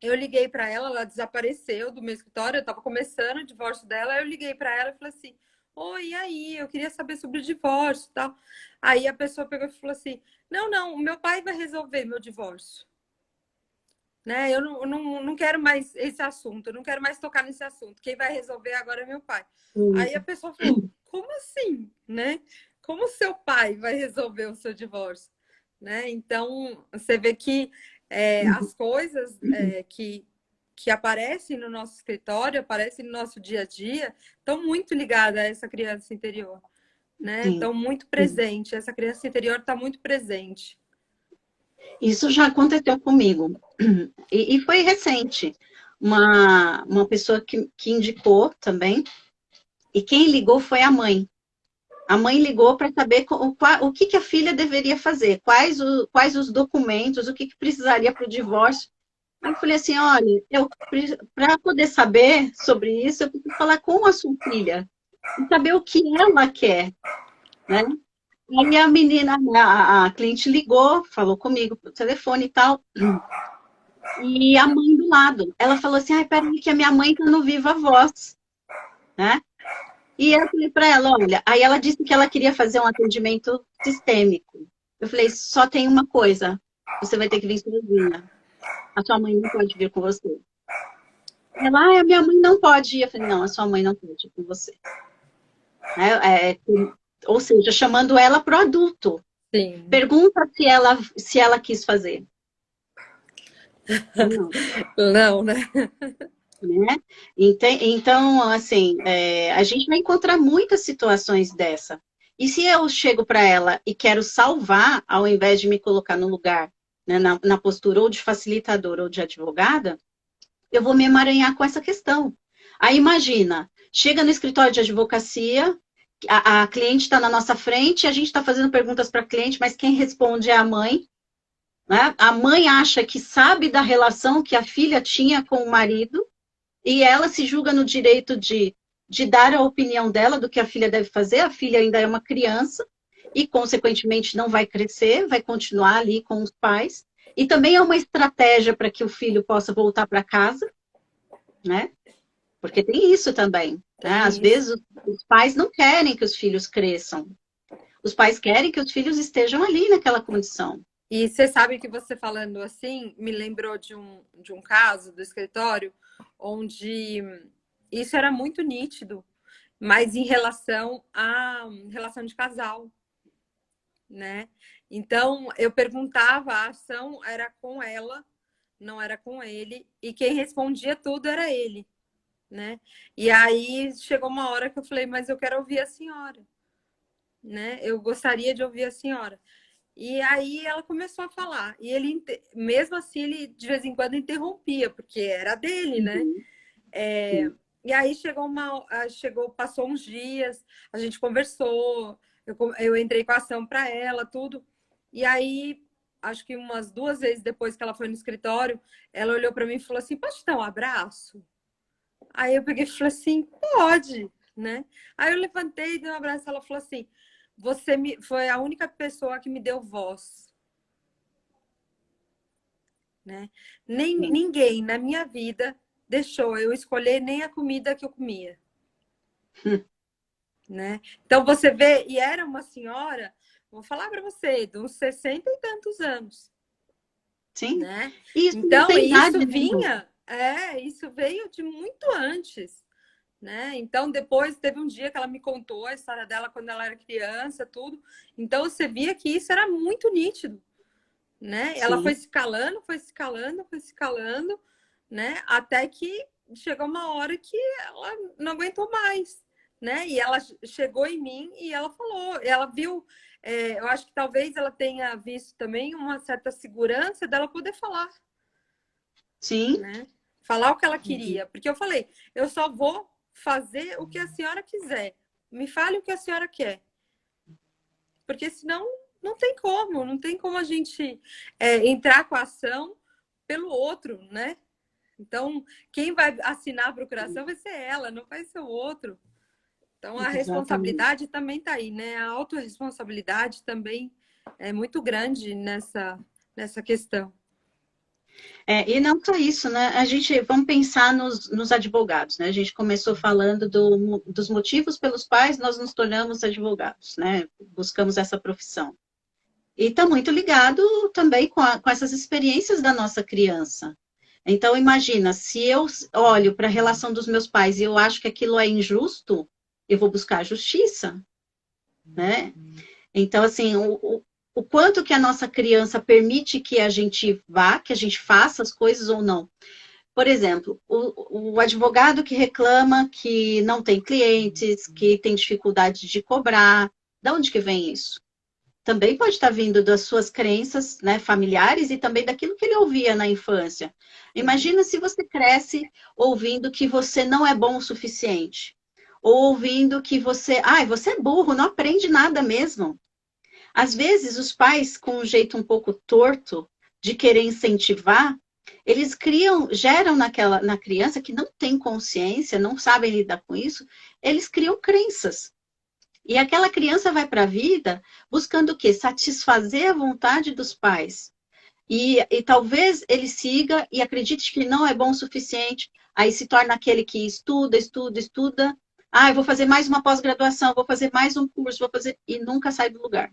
eu liguei para ela, ela desapareceu do meu escritório, eu estava começando o divórcio dela, eu liguei para ela e falei assim: "Oi, e aí? Eu queria saber sobre o divórcio", e tal. Aí a pessoa pegou e falou assim: "Não, não, o meu pai vai resolver meu divórcio". Né? Eu não quero mais esse assunto, eu não quero mais tocar nesse assunto. Quem vai resolver agora é meu pai. Aí a pessoa falou: "Como assim, né? Como seu pai vai resolver o seu divórcio?" Né? Então, você vê que as coisas que aparecem no nosso escritório, aparecem no nosso dia a dia, estão muito ligadas a essa criança interior, né? Sim, Estão muito sim. presente. Essa criança interior está muito presente. Isso já aconteceu comigo. E foi recente. Uma pessoa que indicou também, e quem ligou foi a mãe. A mãe ligou para saber o que a filha deveria fazer, quais os documentos, o que precisaria para o divórcio. Aí eu falei assim, olha, para poder saber sobre isso, eu preciso falar com a sua filha e saber o que ela quer, né? Aí a menina, a cliente ligou, falou comigo por telefone e tal, e a mãe do lado. Ela falou assim, ai, peraí, que a minha mãe está no Viva Voz, né? E eu falei para ela, olha, aí ela disse que ela queria fazer um atendimento sistêmico. Eu falei, só tem uma coisa, você vai ter que vir sozinha. A sua mãe não pode vir com você. Ela, ah, a minha mãe não pode ir. Eu falei, não, a sua mãe não pode ir com você. Ou seja, chamando ela para o adulto. Sim. Pergunta se ela quis fazer. Não, Não, né? né? Então, assim, a gente vai encontrar muitas situações dessa. E se eu chego para ela e quero salvar, ao invés de me colocar no lugar, né, na postura ou de facilitadora ou de advogada, eu vou me emaranhar com essa questão. Aí imagina, chega no escritório de advocacia, a cliente está na nossa frente, a gente está fazendo perguntas para a cliente, mas quem responde é a mãe. Né? A mãe acha que sabe da relação que a filha tinha com o marido, e ela se julga no direito de dar a opinião dela do que a filha deve fazer. A filha ainda é uma criança e, consequentemente, não vai crescer, vai continuar ali com os pais. E também é uma estratégia para que o filho possa voltar para casa, né? Porque tem isso também. Né? Às Tem isso. vezes, os pais não querem que os filhos cresçam. Os pais querem que os filhos estejam ali naquela condição. E você sabe que você falando assim me lembrou de um caso do escritório onde isso era muito nítido, mas em relação à relação de casal, né? Então eu perguntava, a ação era com ela, não era com ele, e quem respondia tudo era ele, né? E aí chegou uma hora que eu falei, mas eu quero ouvir a senhora, né? Eu gostaria de ouvir a senhora. E aí ela começou a falar. E ele, mesmo assim, ele de vez em quando interrompia, porque era dele, né? Uhum, É, sim. e aí passou uns dias, a gente conversou, eu entrei com a ação para ela, tudo. E aí, acho que umas 2 vezes depois que ela foi no escritório, ela olhou para mim e falou assim: "Posso te dar um abraço?" Aí eu peguei e falei assim: "Pode", né? Aí eu levantei e dei um abraço. Ela falou assim: foi a única pessoa que me deu voz. Né? Sim. Ninguém na minha vida deixou eu escolher nem a comida que eu comia, né? Então você vê, e era uma senhora, vou falar para você, de uns 60 e tantos anos, Sim. né? E isso não Então tem idade isso nenhuma. isso veio de muito antes, né? Então depois teve um dia que ela me contou a história dela quando ela era criança, tudo. Então você via que isso era muito nítido, né? Ela Sim, foi se calando, foi se calando, né? Até que chegou uma hora que ela não aguentou mais, né? E ela chegou em mim e ela falou, ela viu, eu acho que talvez ela tenha visto também uma certa segurança dela poder falar, sim. né? Falar o que ela Uhum. queria, porque eu falei, eu só vou fazer o que a senhora quiser. Me fale o que a senhora quer, porque senão não tem como a gente entrar com a ação pelo outro, né? Então, quem vai assinar a procuração vai ser ela, não vai ser o outro. Então, a Exatamente. responsabilidade também está aí, né? A autorresponsabilidade também é muito grande nessa questão. E não só isso, né? Vamos pensar nos advogados, né? A gente começou falando dos motivos pelos quais nós nos tornamos advogados, né? Buscamos essa profissão. E está muito ligado também com essas experiências da nossa criança. Então, imagina, se eu olho para a relação dos meus pais e eu acho que aquilo é injusto, eu vou buscar a justiça, né? Então, assim, o quanto que a nossa criança permite que a gente vá, que a gente faça as coisas ou não. Por exemplo, o advogado que reclama que não tem clientes, que tem dificuldade de cobrar, de onde que vem isso? Também pode estar vindo das suas crenças, né, familiares e também daquilo que ele ouvia na infância. Imagina se você cresce ouvindo que você não é bom o suficiente, ou ouvindo que você é burro, não aprende nada mesmo. Às vezes, os pais, com um jeito um pouco torto de querer incentivar, eles geram na criança que não tem consciência, não sabem lidar com isso, eles criam crenças. E aquela criança vai para a vida buscando o quê? Satisfazer a vontade dos pais. E talvez ele siga e acredite que não é bom o suficiente, aí se torna aquele que estuda, estuda, estuda. Eu vou fazer mais uma pós-graduação, vou fazer mais um curso, e nunca sai do lugar.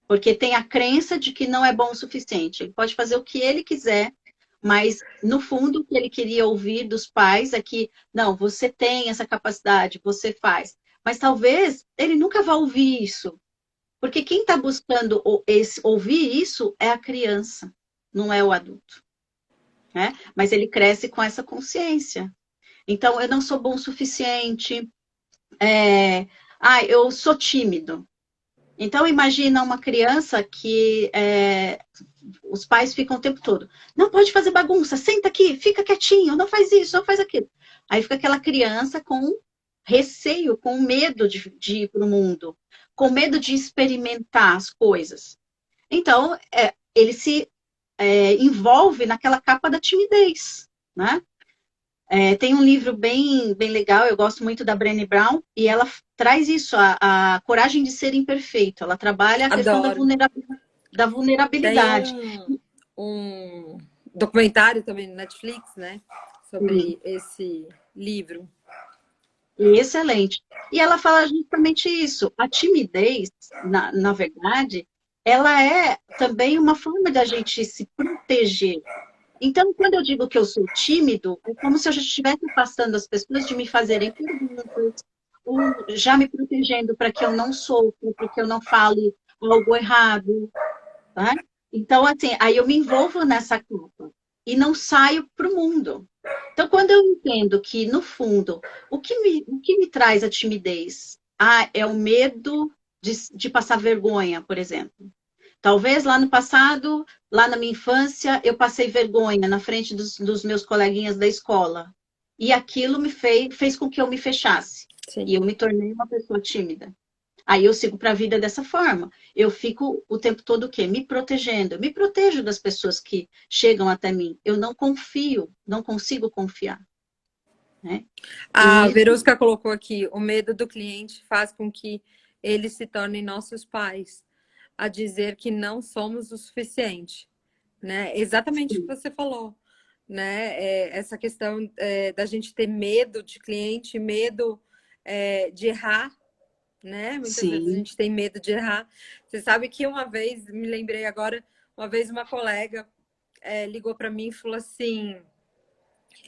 Porque tem a crença de que não é bom o suficiente. Ele pode fazer o que ele quiser, mas no fundo o que ele queria ouvir dos pais é que, não, você tem essa capacidade, você faz. Mas talvez ele nunca vá ouvir isso. Porque quem está buscando ouvir isso é a criança, não é o adulto. Né? Mas ele cresce com essa consciência. Então, eu não sou bom o suficiente. Eu sou tímido. Então, imagina uma criança que os pais ficam o tempo todo. Não pode fazer bagunça, senta aqui, fica quietinho, não faz isso, não faz aquilo. Aí fica aquela criança com receio, com medo de ir para o mundo, com medo de experimentar as coisas. Então, ele se envolve naquela capa da timidez, né? Tem um livro bem, bem legal, eu gosto muito da Brené Brown, e ela traz isso, a coragem de ser imperfeito. Ela trabalha a questão da vulnerabilidade. Tem um documentário também no Netflix, né? Sobre esse livro. Excelente. E ela fala justamente isso. A timidez, na verdade, ela é também uma forma da gente se proteger. Então, quando eu digo que eu sou tímido, é como se eu já estivesse afastando as pessoas de me fazerem perguntas, ou já me protegendo para que eu não sofra, para que eu não fale algo errado. Tá? Então, assim, aí eu me envolvo nessa culpa e não saio para o mundo. Então, quando eu entendo que, no fundo, o que me traz a timidez? É o medo de passar vergonha, por exemplo. Talvez lá no passado, lá na minha infância, eu passei vergonha na frente dos meus coleguinhas da escola. E aquilo me fez com que eu me fechasse. Sim. E eu me tornei uma pessoa tímida. Aí eu sigo para a vida dessa forma. Eu fico o tempo todo o quê? Me protegendo. Eu me protejo das pessoas que chegam até mim. Eu não confio, não consigo confiar. Né? A Verusca colocou aqui, o medo do cliente faz com que eles se tornem nossos pais, a dizer que não somos o suficiente. Né? Exatamente o que você falou. Né? Essa questão da gente ter medo de cliente, medo de errar. Né? Muitas vezes a gente tem medo de errar. Você sabe que uma vez, me lembrei agora, uma vez uma colega ligou para mim e falou assim,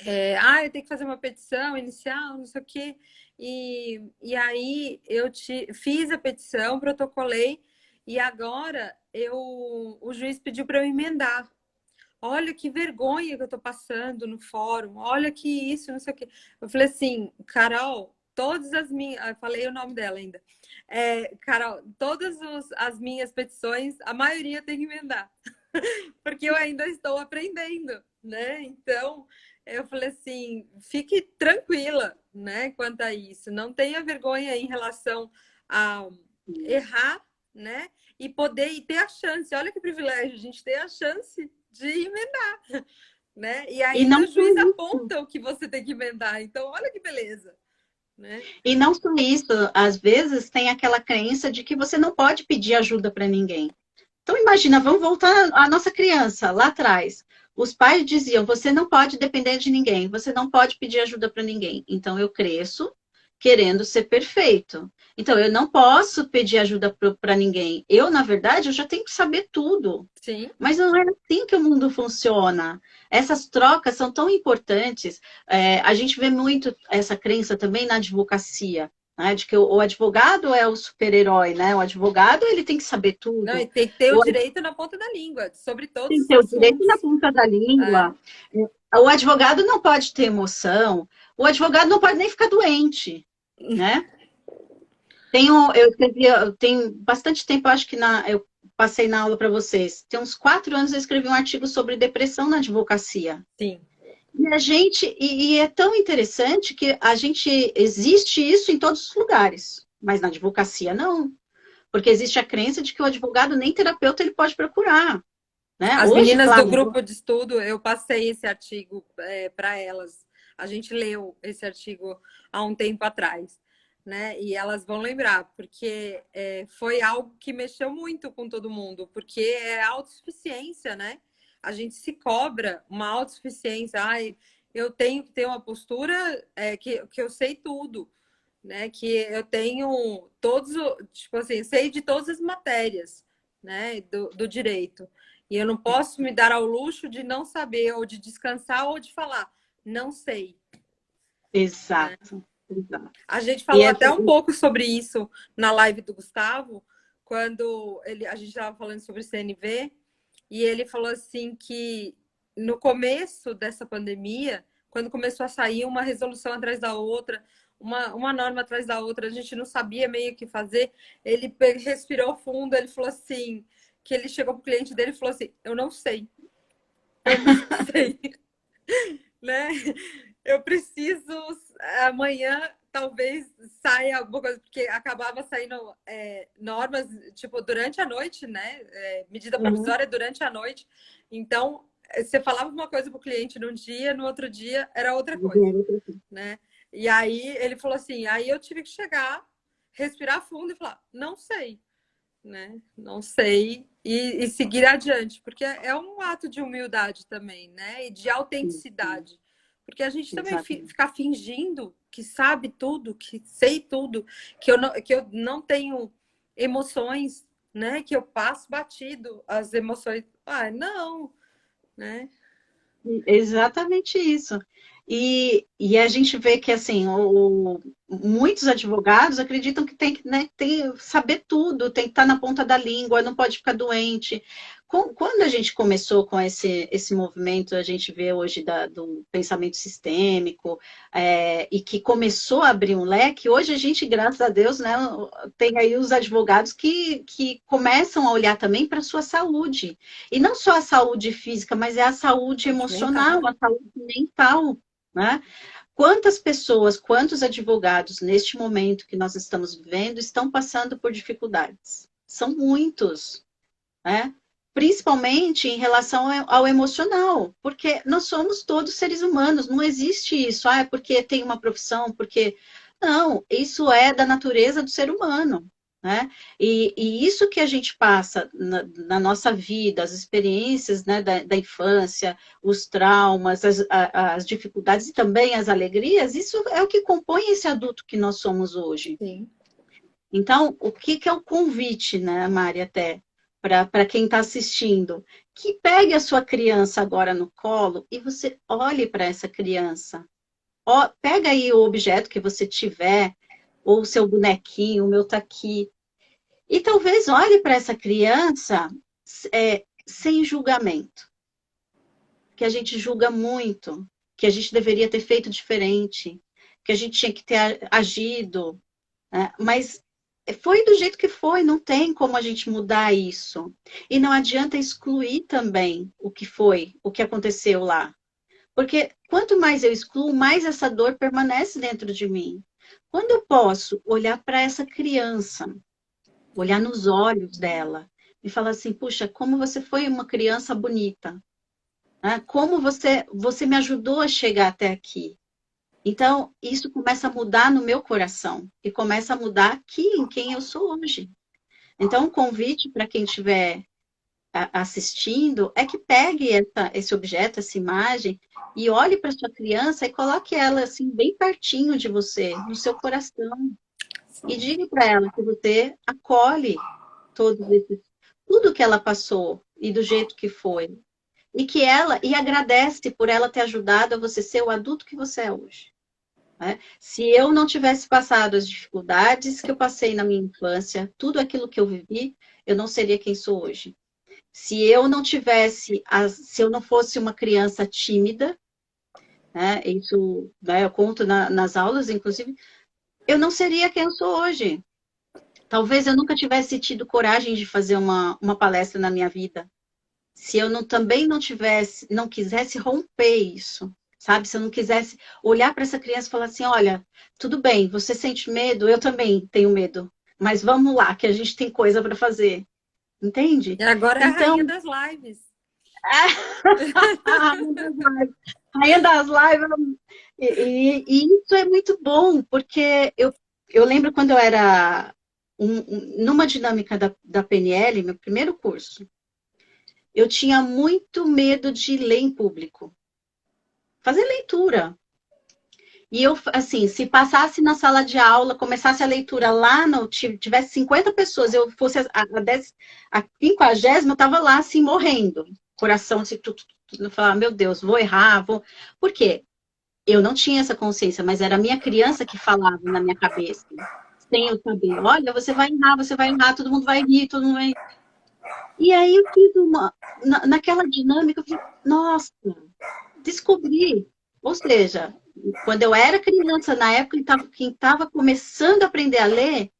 eu tenho que fazer uma petição inicial, não sei o quê. E aí eu fiz a petição, protocolei, e agora o juiz pediu para eu emendar. Olha que vergonha que eu tô passando no fórum, olha que isso, não sei o quê. Eu falei assim, Carol, todas as minhas... Eu falei o nome dela ainda. Carol, todas as minhas petições, a maioria tem que emendar. Porque eu ainda estou aprendendo, né? Então, eu falei assim, fique tranquila, né? Quanto a isso. Não tenha vergonha em relação a errar, né? E ter a chance. Olha que privilégio, a gente ter a chance de emendar, né? E ainda o juiz aponta o que você tem que emendar. Então, olha que beleza. Né? E não só isso, às vezes tem aquela crença de que você não pode pedir ajuda para ninguém. Então, imagina, vamos voltar à nossa criança, lá atrás. Os pais diziam: você não pode depender de ninguém, você não pode pedir ajuda para ninguém. Então, eu cresço querendo ser perfeito. Então, eu não posso pedir ajuda para ninguém. Eu, na verdade, eu já tenho que saber tudo. Sim. Mas não é assim que o mundo funciona. Essas trocas são tão importantes. A gente vê muito essa crença também na advocacia, né? De que o advogado é o super-herói, né? O advogado ele tem que saber Não, e tudo. tem que ter o O direito na ponta da língua, sobre todos tem que os ter o direito na assuntos. ponta da É, língua. O advogado não pode ter emoção. O advogado não pode nem ficar doente, né? Eu tenho bastante tempo, acho que eu passei na aula para vocês. Tem uns 4 anos eu escrevi um artigo sobre depressão na advocacia. sim. E é tão interessante que a gente existe isso em todos os lugares, mas na advocacia não, porque existe a crença de que o advogado nem terapeuta ele pode procurar, né? As Hoje, meninas do claro, grupo de estudo, eu passei esse artigo para elas. A gente leu esse artigo há um tempo atrás, né? E elas vão lembrar, porque foi algo que mexeu muito com todo mundo, porque é autossuficiência, né? A gente se cobra uma autossuficiência. Ai, eu tenho que ter uma postura que eu sei tudo, né? Que eu tenho todos, tipo assim, sei de todas as matérias, né? Do direito. E eu não posso me dar ao luxo de não saber, ou de descansar, ou de falar, não sei. Né? exato, exato. A gente E falou é, até um pouco sobre isso na live do Gustavo, quando a gente estava falando sobre CNV, e ele falou assim que no começo dessa pandemia, quando começou a sair uma resolução atrás da outra, uma norma atrás da outra, a gente não sabia meio o que fazer, ele respirou fundo, ele falou assim, que ele chegou para o cliente dele e falou assim, eu não sei. Eu não sei, né? Eu preciso amanhã talvez saia alguma coisa, porque acabava saindo normas, tipo, durante a noite, né? Medida uhum, provisória durante a noite. Então, você falava uma coisa para o cliente num dia, no outro dia era outra coisa, né? E aí ele falou assim, aí eu tive que chegar, respirar fundo e falar, não sei, né? Não sei, e seguir adiante, porque é um ato de humildade também, né? E de autenticidade. Porque a gente também exatamente. ficar fingindo que sabe tudo, que sei tudo, que eu não tenho emoções, né? Que eu passo batido as emoções. Ah, não, né? Exatamente isso. E a gente vê que assim, muitos advogados acreditam que tem que, né, tem saber tudo, tem que estar na ponta da língua, não pode ficar doente. Quando a gente começou com esse movimento, a gente vê hoje do pensamento sistêmico, e que começou a abrir um leque, hoje a gente, graças a Deus, né, tem aí os advogados que começam a olhar também para a sua saúde. E não só a saúde física, mas é a saúde Sentimental. emocional, a saúde mental, né? Quantas pessoas, quantos advogados, neste momento que nós estamos vivendo, estão passando por dificuldades? São muitos, né? Principalmente em relação ao emocional, porque nós somos todos seres humanos, não existe isso, é porque tem uma profissão, porque. Não, isso é da natureza do ser humano. Né? E isso que a gente passa na nossa vida, as experiências, né, da infância, os traumas, as dificuldades e também as alegrias, isso é o que compõe esse adulto que nós somos hoje. Sim. Então, o que é o convite, né, Mari, até, para quem está assistindo? Que pegue a sua criança agora no colo e você olhe para essa criança. Ó, pega aí o objeto que você tiver, ou o seu bonequinho, o meu tá aqui. E talvez olhe para essa criança sem julgamento. Que a gente julga muito, que a gente deveria ter feito diferente, que a gente tinha que ter agido, né? Mas foi do jeito que foi, não tem como a gente mudar isso. E não adianta excluir também o que foi, o que aconteceu lá. Porque quanto mais eu excluo, mais essa dor permanece dentro de mim. Quando eu posso olhar para essa criança, olhar nos olhos dela e falar assim, puxa, como você foi uma criança bonita, né? Como você me ajudou a chegar até aqui. Então, isso começa a mudar no meu coração e começa a mudar aqui em quem eu sou hoje. Então, um convite para quem estiver assistindo é que pegue esse objeto, essa imagem, e olhe para sua criança e coloque ela assim bem pertinho de você, no seu coração, e diga para ela que você acolhe tudo que ela passou e do jeito que foi. E agradece por ela ter ajudado a você ser o adulto que você é hoje. Né? Se eu não tivesse passado as dificuldades que eu passei na minha infância, tudo aquilo que eu vivi, eu não seria quem sou hoje. Se eu não tivesse, se eu não fosse uma criança tímida, né, isso, né, eu conto nas aulas, inclusive, eu não seria quem eu sou hoje. Talvez eu nunca tivesse tido coragem de fazer uma palestra na minha vida. Se eu também não quisesse romper isso, sabe? Se eu não quisesse olhar para essa criança e falar assim, olha, tudo bem, você sente medo, eu também tenho medo, mas vamos lá, que a gente tem coisa para fazer, entende? E agora é a Então, rainha das lives. rainha das lives, e isso é muito bom, porque eu lembro quando eu era numa dinâmica da PNL, meu primeiro curso, eu tinha muito medo de ler em público, fazer leitura. E eu, assim, se passasse na sala de aula, começasse a leitura lá, tivesse 50 pessoas, eu fosse a 50ª, eu estava lá, assim, morrendo. Coração, assim, tudo, falar, meu Deus, vou errar, vou... Por quê? Eu não tinha essa consciência, mas era a minha criança que falava na minha cabeça, sem eu saber. Olha, você vai errar, todo mundo vai rir, todo mundo vai... E aí eu fiz naquela dinâmica, eu falei, nossa, descobri. Ou seja, quando eu era criança, na época quem estava começando a aprender a ler,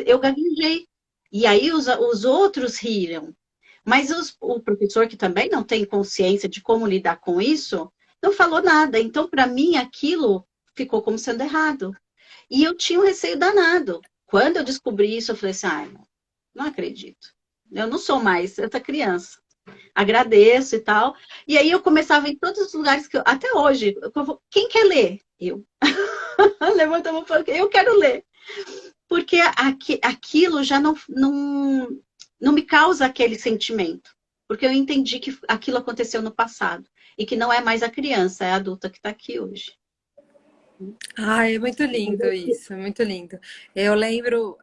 eu gaguejei. E aí os outros riram. Mas o professor, que também não tem consciência de como lidar com isso, não falou nada. Então, para mim, aquilo ficou como sendo errado. E eu tinha um receio danado. Quando eu descobri isso, eu falei assim, ai, não acredito. Eu não sou mais essa criança. Agradeço e tal. E aí eu começava em todos os lugares que até hoje, quem quer ler? Eu. Levanta a mão e fala, eu quero ler. Porque aquilo já não me causa aquele sentimento. Porque eu entendi que aquilo aconteceu no passado. E que não é mais a criança, é a adulta que está aqui hoje. Ai, é muito lindo isso, é muito lindo. Eu lembro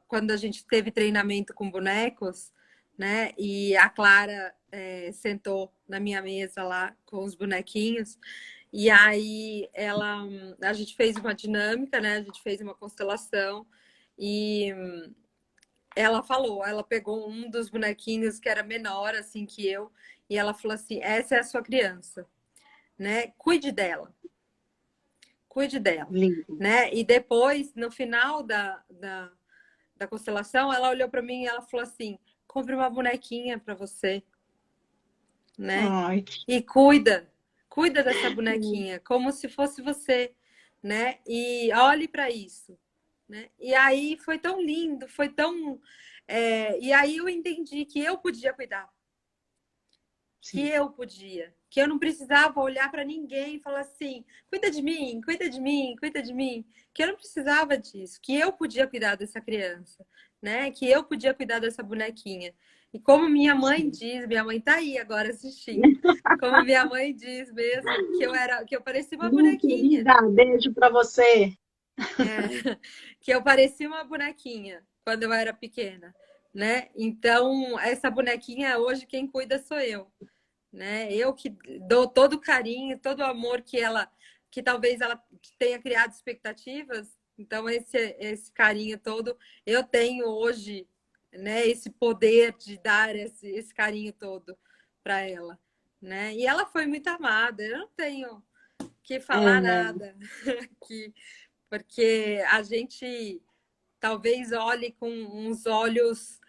quando a gente teve treinamento com bonecos, né? E a Clara sentou na minha mesa lá com os bonequinhos. E aí a gente fez uma dinâmica, né? A gente fez uma constelação e ela falou, ela pegou um dos bonequinhos que era menor assim que eu e ela falou assim: essa é a sua criança, né? Cuide dela. Cuide dela, Lindo. né? E depois, no final da constelação, ela olhou para mim e ela falou assim: compre uma bonequinha para você, né? Ai, E cuida dessa bonequinha como se fosse você, né? E olhe para isso, né? E aí foi tão lindo, foi tão e aí eu entendi que eu podia cuidar, que sim. eu podia, que eu não precisava olhar para ninguém e falar assim: cuida de mim, cuida de mim, cuida de mim, que eu não precisava disso, que eu podia cuidar dessa criança, né? Que eu podia cuidar dessa bonequinha. E como minha mãe diz, minha mãe tá aí agora assistindo. Como minha mãe diz mesmo, que eu parecia uma bonequinha. Querida, beijo para você. Que eu parecia uma bonequinha quando eu era pequena, né? Então, essa bonequinha hoje quem cuida sou eu, né? Eu que dou todo o carinho, todo o amor que talvez ela tenha criado expectativas. Então esse carinho todo eu tenho hoje, né? Esse poder de dar esse carinho todo para ela, né? E ela foi muito amada. Eu não tenho que falar nada aqui, porque a gente talvez olhe com uns olhos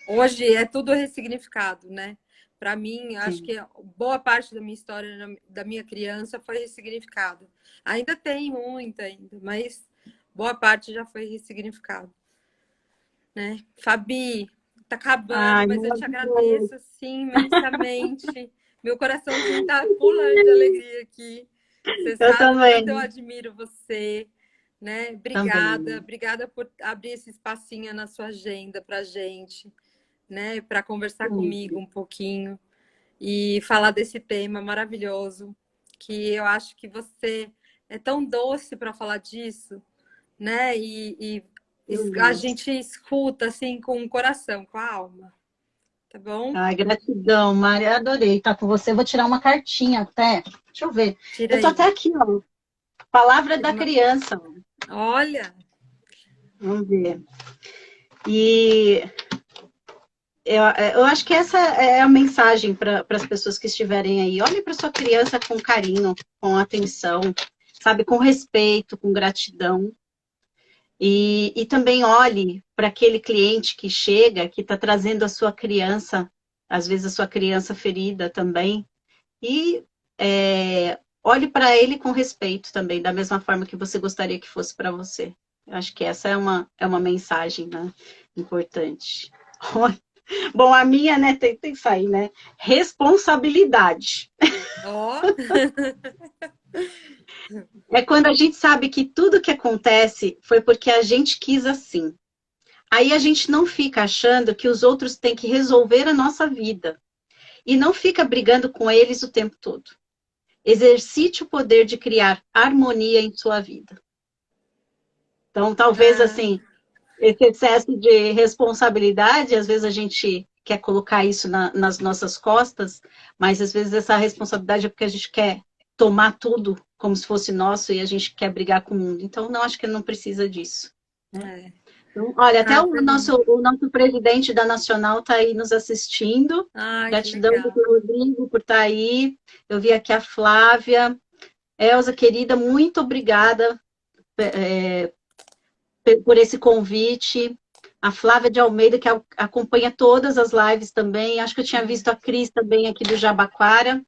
hoje é tudo ressignificado, né? Para mim, acho Sim. que boa parte da minha história, da minha criança, foi ressignificada. Ainda tem muita, ainda, mas boa parte já foi ressignificado, né? Fabi, tá acabando, Ai, mas eu meu te Deus. agradeço, assim, imensamente. Meu coraçãozinho tá pulando de alegria aqui. Você Eu sabe o quanto eu também. admiro você, né? Também. Obrigada por abrir esse espacinho na sua agenda pra gente, né, para conversar comigo um pouquinho e falar desse tema maravilhoso, que eu acho que você é tão doce para falar disso, né? A gente escuta assim com o coração, com a alma, tá bom? Ai, gratidão, Mari, adorei estar com você. Vou tirar uma cartinha até. Deixa eu ver. Tira Eu tô aí. até aqui, ó. Palavra da criança. Olha, Vamos ver. E eu acho que essa é a mensagem para as pessoas que estiverem aí. Olhe para sua criança com carinho, com atenção, sabe, com respeito, com gratidão. E também olhe para aquele cliente que chega, que está trazendo a sua criança, às vezes a sua criança ferida também, e olhe para ele com respeito também, da mesma forma que você gostaria que fosse para você. Eu acho que essa é uma mensagem, né, importante. Bom, a minha, né, tem isso aí, né? Responsabilidade. ó. É quando a gente sabe que tudo que acontece foi porque a gente quis assim. Aí a gente não fica achando que os outros têm que resolver a nossa vida. E não fica brigando com eles o tempo todo. Exercite o poder de criar harmonia em sua vida. Então, talvez, assim, esse excesso de responsabilidade, às vezes a gente quer colocar isso nas nossas costas, mas às vezes essa responsabilidade é porque a gente quer tomar tudo como se fosse nosso e a gente quer brigar com o mundo. Então, não, acho que não precisa disso. Né? Então, olha, até o nosso presidente da Nacional está aí nos assistindo. Ai, que Gratidão, legal. doutor Rodrigo, por estar aí. Eu vi aqui a Flávia. Elza, querida, muito obrigada por esse convite. A Flávia de Almeida, que acompanha todas as lives também. Acho que eu tinha visto a Cris também aqui do Jabaquara.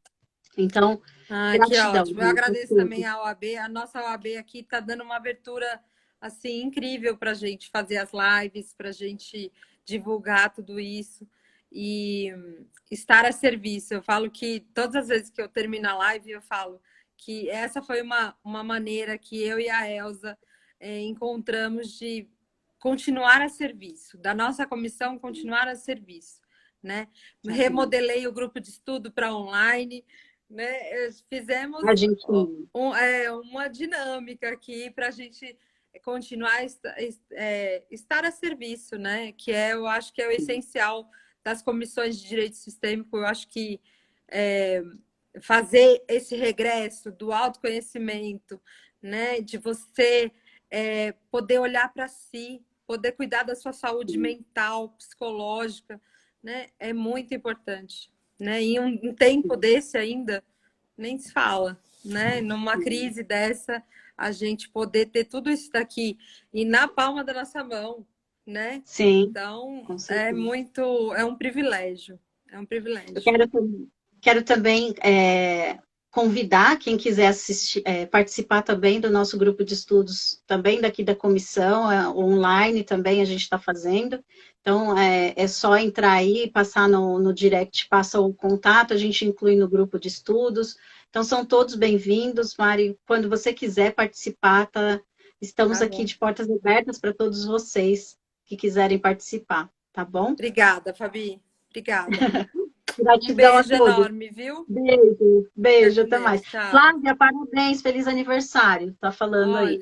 Então, Que gratidão. ótimo. Eu agradeço também a OAB. A nossa OAB aqui está dando uma abertura assim incrível para a gente fazer as lives, para a gente divulgar tudo isso e estar a serviço. Eu falo que todas as vezes que eu termino a live, eu falo que essa foi uma maneira que eu e a Elza encontramos de continuar a serviço, da nossa comissão continuar a serviço. Né? Remodelei o grupo de estudo para online, né? Fizemos uma dinâmica aqui para a gente continuar estar a serviço, né? Que eu acho que é o essencial das comissões de direito sistêmico. Eu acho que fazer esse regresso do autoconhecimento, né? De você poder olhar para si, poder cuidar da sua saúde mental, psicológica, né? É muito importante. Né? E um tempo desse ainda, nem se fala, né? Numa crise dessa, a gente poder ter tudo isso daqui e na palma da nossa mão, né? Sim. Então, é um privilégio. É um privilégio. Eu quero também convidar quem quiser assistir, participar também do nosso grupo de estudos, também daqui da comissão, online também a gente está fazendo. Então, é só entrar aí, passar no direct, passa o contato, a gente inclui no grupo de estudos. Então, são todos bem-vindos, Mari. Quando você quiser participar, estamos aqui de portas abertas para todos vocês que quiserem participar, tá bom? Obrigada, Fabi. Obrigada. Gratidão um beijo a todos. Enorme, viu? Beijo, até mais. Tchau. Flávia, parabéns, feliz aniversário. Tá falando aí.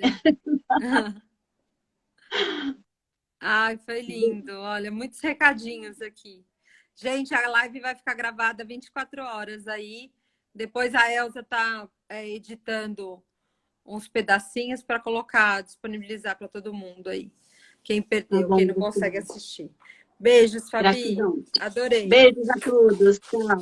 Ai, foi lindo. Olha, muitos recadinhos aqui. Gente, a live vai ficar gravada 24 horas aí. Depois a Elza tá editando uns pedacinhos para colocar, disponibilizar para todo mundo aí. Quem perdeu, quem não consegue assistir. Beijos, Fabi. Gratidão. Adorei. Beijos a todos. Tchau.